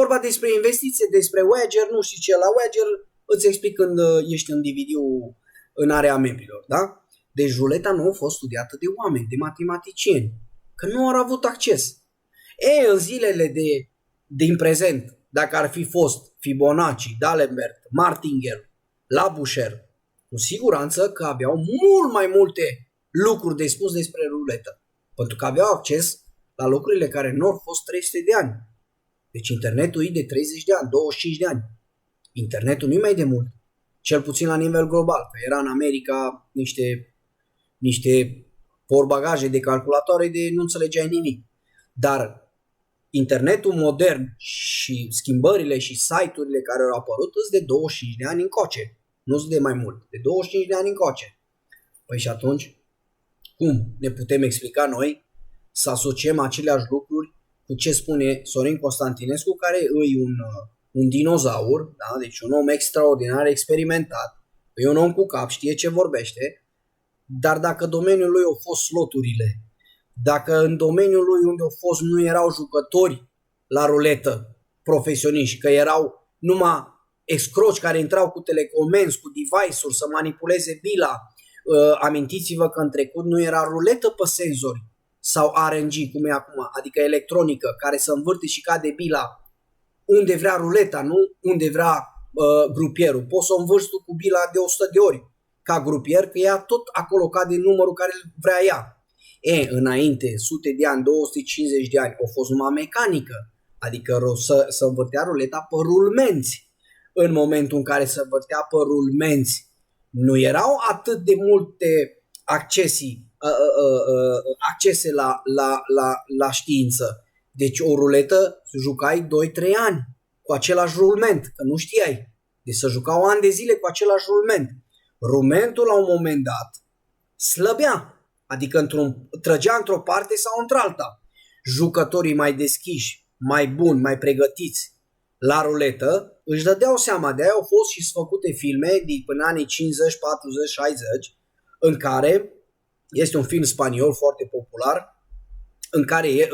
Vorba despre investiție, despre wager, nu știu ce, la wager îți explic când ești în DVD-ul în area membrilor, da? Deci ruleta nu a fost studiată de oameni, de matematicieni, că nu au avut acces. În zilele din prezent, dacă ar fi fost Fibonacci, D'Alembert, Martingale, Labouchere, cu siguranță că aveau mult mai multe lucruri de spus despre ruletă, pentru că aveau acces la lucrurile care nu au fost 300 de ani. Deci internetul e de 30 de ani, 25 de ani. Internetul nu e mai de mult, cel puțin la nivel global, că era în America niște porbagaje de calculatoare de nu înțelegeai nimic. Dar internetul modern și schimbările și site-urile care au apărut sunt de 25 de ani încoace. Nu sunt de mai mult, de 25 de ani încoace. Păi și atunci, cum ne putem explica noi să asociem aceleași lucruri cu ce spune Sorin Constantinescu, care e un dinozaur, da? Deci un om extraordinar experimentat, e un om cu cap, știe ce vorbește, dar dacă domeniul lui au fost sloturile, dacă în domeniul lui unde au fost nu erau jucători la ruletă profesioniști, că erau numai escroci care intrau cu telecomenzi, cu device-uri să manipuleze bila, amintiți-vă că în trecut nu era ruletă pe senzori sau RNG, cum e acum, adică electronică, care să învârte și cade bila unde vrea ruleta, nu unde vrea grupierul. Poți să o învârți tu cu bila de 100 de ori ca grupier, că ea tot acolo cade numărul care vrea ea. Înainte, sute de ani, 250 de ani, a fost numai mecanică, adică să învârtea ruleta pe rulmenți. În momentul în care se învârtea pe rulmenți, nu erau atât de multe accese la știință. Deci o ruletă jucai 2-3 ani cu același rulment, că nu știai. Deci se jucau ani de zile cu același rulment. Rulmentul la un moment dat slăbea, adică trăgea într-o parte sau într-alta. Jucătorii mai deschiși, mai buni, mai pregătiți la ruletă își dădeau seama, de aia au fost și făcute filme până anii 50, 40, 60, în care este un film spaniol foarte popular, în care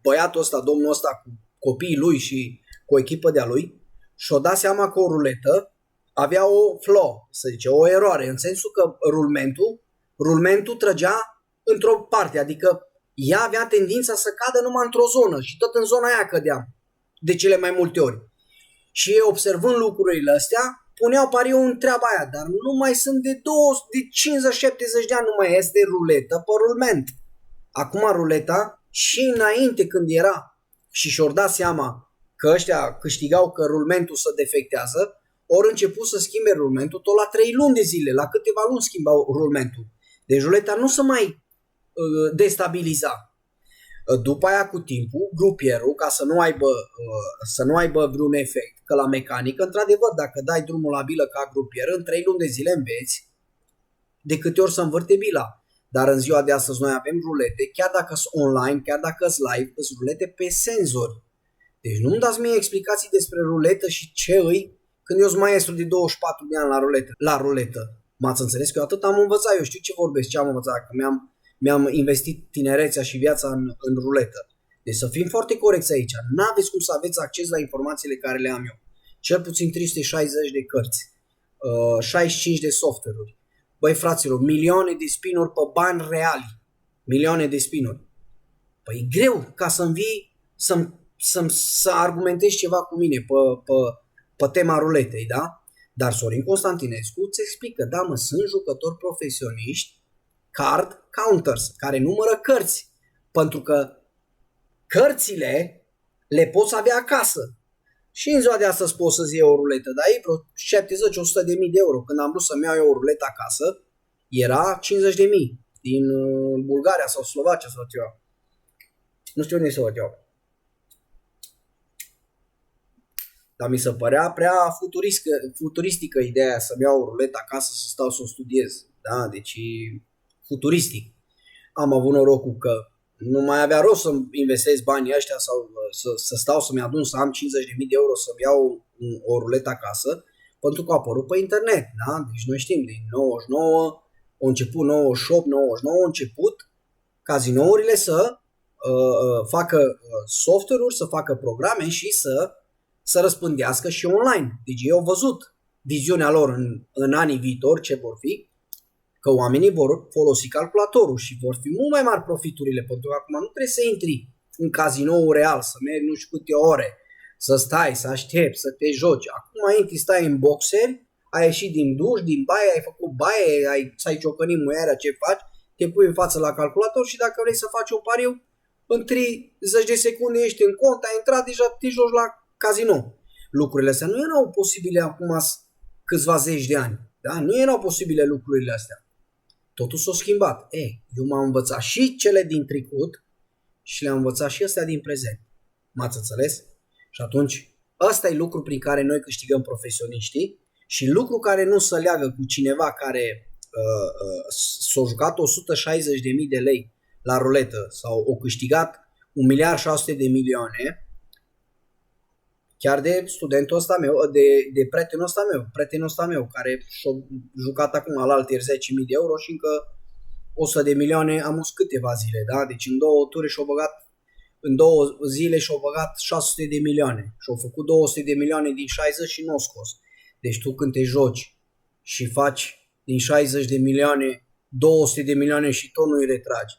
băiatul ăsta, domnul ăsta cu copiii lui și cu o echipă de-a lui și-o dat seama că o ruletă avea o flaw, să zice, o eroare, în sensul că rulmentul trăgea într-o parte, adică ea avea tendința să cadă numai într-o zonă și tot în zona aia cădea de cele mai multe ori. Și observând lucrurile astea, puneau pariu în treaba aia, dar nu mai sunt de 50-70 de ani, nu mai este ruletă pe rulment. Acum ruleta și înainte când era și și-or dat seama că ăștia câștigau că rulmentul se defectează, ori început să schimbe rulmentul tot la 3 luni de zile, la câteva luni schimbau rulmentul. Deci ruleta nu se mai destabiliza. După aia cu timpul, grupierul, ca să nu aibă vreun efect, că la mecanică, într-adevăr, dacă dai drumul la bilă ca grupier, în 3 luni de zile înveți de câte ori să învârte bila. Dar în ziua de astăzi noi avem rulete, chiar dacă sunt online, chiar dacă sunt live, sunt rulete pe senzori. Deci nu-mi dați mie explicații despre ruletă și ce îi când eu sunt maestru de 24 de ani la ruletă. M-ați înțeles că eu atât am învățat, eu știu ce vorbesc, ce am învățat, că mi-am investit tinerețea și viața în ruletă. Deci să fim foarte corecți aici. N-aveți cum să aveți acces la informațiile care le am eu. Cel puțin 360 de cărți, 65 de software-uri. Băi fraților, milioane de spin-uri pe bani reali. Milioane de spin-uri. Păi e greu ca să-mi vii să argumentezi ceva cu mine pe tema ruletei, da? Dar Sorin Constantinescu îți explică, da mă, sunt jucători profesioniști, card counters, care numără cărți. Pentru că cărțile le poți avea acasă. Și în ziua de astăzi poți să-ți iei o ruletă, dar e vreo 70-100 de mii de euro. Când am vrut să-mi iau eu o ruletă acasă, era 50 de mii din Bulgaria sau Slovacia sau ceva. Nu știu unde să o iau. Dar mi se părea prea futuristică ideea să-mi iau o ruletă acasă să stau să o studiez. Da? Deci futuristic. Am avut norocul că nu mai avea rost să investesc banii ăștia sau să stau să-mi adun să am 50.000 de euro să-mi iau o ruletă acasă, pentru că a apărut pe internet. Da? Deci noi știm, din 99, au început 98, 99, au început cazinourile să facă software-uri, să facă programe și să răspândească și online. Deci ei au văzut viziunea lor în anii viitori, ce vor fi, că oamenii vor folosi calculatorul și vor fi mult mai mari profiturile, pentru că acum nu trebuie să intri în cazinoul real, să mergi nu știu câte ore, să stai, să aștepți, să te joci. Acum intri, stai în boxeri, ai ieșit din duș, din baie, ai făcut baie, ți-ai ciocănit muierea, ce faci, te pui în față la calculator și dacă vrei să faci un pariu, în 30 de secunde ești în cont, ai intrat, deja te joci la casino. Lucrurile astea nu erau posibile acum câțiva zeci de ani. Da? Nu erau posibile lucrurile astea. Totul s-a schimbat. Eu m-am învățat și cele din trecut și le-am învățat și astea din prezent. M-ați înțeles? Și atunci, ăsta e lucru prin care noi câștigăm profesioniștii și lucru care nu se leagă cu cineva care s-a jucat 160.000 de lei la ruletă sau o câștigat 1.600.000.000, chiar de studentul ăsta meu, de prietenul ăsta meu, care și-a jucat acum la alter 10.000 de euro și încă 100 de milioane am câteva zile, da? Deci în 2 ture în 2 zile și-au băgat 600 de milioane și-au făcut 200 de milioane din 60 și nu au scos. Deci tu când te joci și faci din 60 de milioane 200 de milioane și tot nu îi retragi,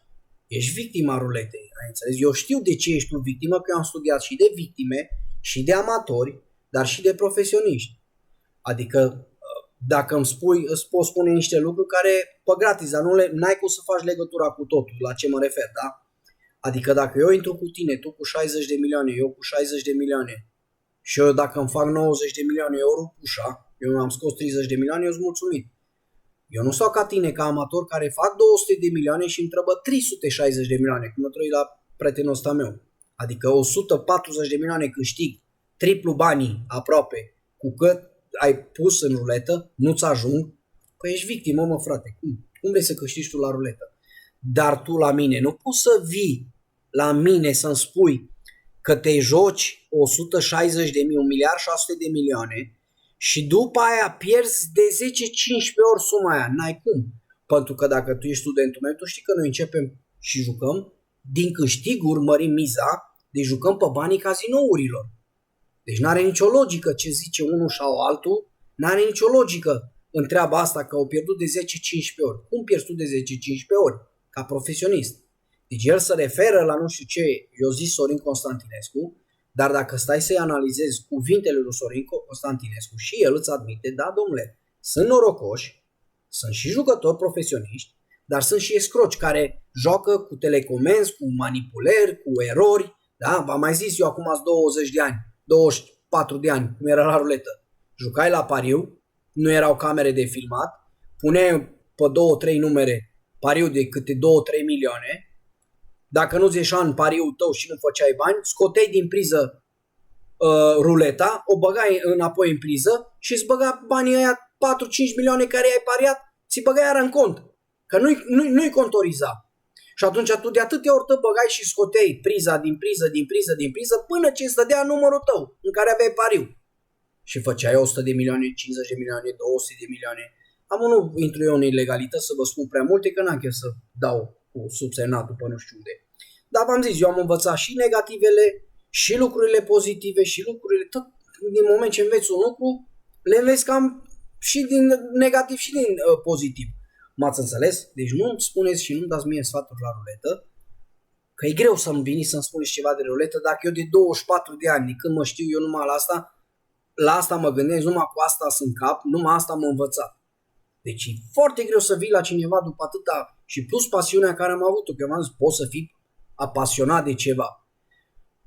ești victima ruletei, ai înțeles? Eu știu de ce ești tu victimă, că eu am studiat și de victime, și de amatori, dar și de profesioniști. Adică dacă îți pot spune niște lucruri care pe gratis, dar n-ai cum să faci legătura cu totul, la ce mă refer, da? Adică dacă eu intru cu tine, tu cu 60 de milioane, eu cu 60 de milioane și eu dacă îmi fac 90 de milioane, eu rup ușa, eu am scos 30 de milioane, eu sunt mulțumit. Eu nu stau ca tine, ca amator, care fac 200 de milioane și îmi trebuie 360 de milioane, cum mă trăi la prietenul ăsta meu. Adică 140 de milioane câștig, triplu banii aproape, cu cât ai pus în ruletă, nu-ți ajung, păi ești victimă, mă frate. Cum vrei să câștigi tu la ruletă? Dar tu la mine, nu poți să vii la mine să-mi spui că te joci 160 de mii, 1.600.000 de milioane și după aia pierzi de 10-15 ori suma aia. N-ai cum. Pentru că dacă tu ești studentul meu, tu știi că noi începem și jucăm din câștiguri, mărim miza, deci jucăm pe banii cazinourilor. Deci n-are nicio logică ce zice unul sau altul, n-are nicio logică în treaba asta că au pierdut de 10-15 ori. Cum pierzi tu de 10-15 ori? Ca profesionist. Deci el se referă la nu știu ce i-a zis Sorin Constantinescu, dar dacă stai să-i analizezi cuvintele lui Sorin Constantinescu și el îți admite, da, domnule, sunt norocoși, sunt și jucători profesioniști, dar sunt și escroci care joacă cu telecomenzi, cu manipulări, cu erori. Da? V-am mai zis eu acum 20 de ani, 24 de ani, cum era la ruletă. Jucai la pariu, nu erau camere de filmat, puneai pe 2-3 numere pariu de câte 2-3 milioane. Dacă nu-ți ieșea în pariul tău și nu făceai bani, scoteai din priză ruleta, o băgai înapoi în priză și îți băga banii aia 4-5 milioane care ai pariat, ți băgai iar în cont. Că nu-i contoriza. Și atunci tu de atâtea ori te băgai și scoteai priza din priză până ce îți dădea numărul tău în care aveai pariu. Și făceai 100 de milioane, 50 de milioane, 200 de milioane. Am nu intru eu în ilegalități să vă spun prea multe, că n-am chef să dau cu subsemnatul pe nu știu unde. Dar v-am zis, eu am învățat și negativele, și lucrurile pozitive, și lucrurile, tot din moment ce înveți un lucru, le înveți cam și din negativ și din pozitiv. M-ați înțeles? Deci nu spuneți și nu dați mie sfaturi la ruletă, că e greu să-mi veniți să-mi spuneți ceva de ruletă, dacă eu de 24 de ani, de când mă știu eu numai la asta mă gândesc, numai cu asta sunt cap, numai asta m-am învățat. Deci e foarte greu să vii la cineva după atâta și plus pasiunea care am avut-o, că v-am zis, poți să fii apasionat de ceva.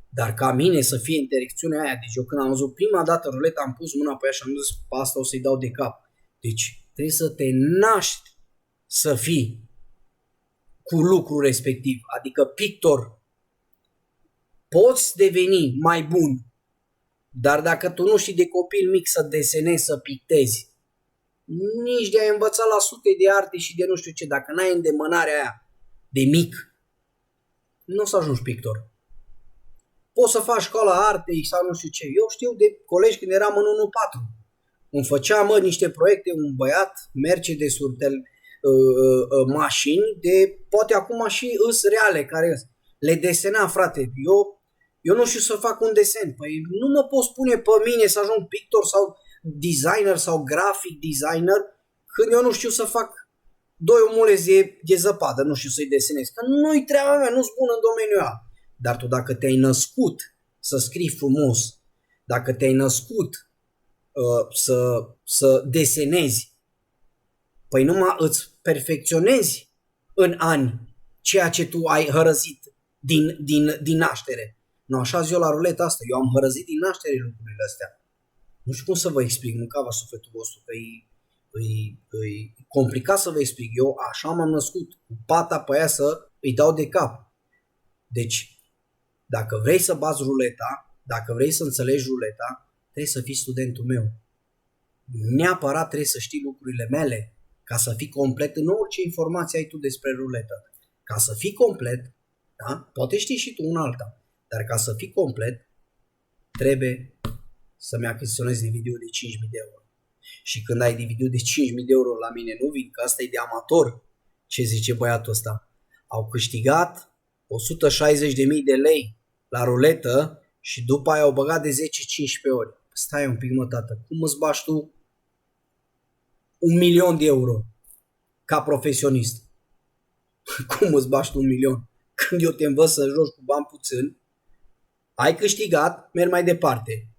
Dar ca mine să fie interacțiunea aia, deci eu când am văzut prima dată ruleta, am pus mâna pe ea și am zis, pe asta o să-i dau de cap. Deci trebuie să te naști să fii cu lucrul respectiv, adică pictor. Poți deveni mai bun, dar dacă tu nu știi de copil mic să desenezi, să pictezi, nici de a învăța la sute de arte și de nu știu ce, dacă n-ai îndemânarea aia de mic, nu o să ajungi pictor. Poți să faci școala artei sau nu știu ce. Eu știu de colegi când eram în 1-4. Îmi făcea niște proiecte, un băiat, Mercedes-uri, mașini, de poate acum și îs reale, care îs. le desena, frate. Eu nu știu să fac un desen. Păi nu mă pot spune pe mine să ajung pictor sau designer sau graphic designer când eu nu știu să fac doi omuleți de zăpadă, nu știu să-i desenez. Că nu-i treaba mea, nu-s bun în domeniul ăla. Dar tu dacă te-ai născut să scrii frumos, dacă te-ai născut să desenezi, păi numai îți perfecționezi în ani ceea ce tu ai hărăzit din naștere. Nu, așa zi eu la ruleta asta. Eu am hărăzit din naștere lucrurile astea. Nu știu cum să vă explic, mâncava sufletul vostru, că e complicat să vă explic. Eu așa m-am născut, cu pata pe aia să îi dau de cap. Deci, dacă vrei să bați ruleta, dacă vrei să înțelegi ruleta, trebuie să fii studentul meu. Neapărat trebuie să știi lucrurile mele ca să fii complet în orice informație ai tu despre ruletă. Ca să fii complet, da? Poate știi și tu un alta, dar ca să fii complet, trebuie să-mi achiziționezi DVD-ul de 5.000 de euro. Și când ai DVD-ul de 5.000 de euro la mine, nu vin, că asta e de amator. Ce zice băiatul ăsta? Au câștigat 160.000 de lei la ruletă și după aia au băgat de 10-15 ori. Stai un pic, mă, tată, cum îți bași tu 1.000.000 de euro ca profesionist? Cum îți bași tu 1.000.000? Când eu te învăț să joci cu bani puțin, ai câștigat, mergi mai departe.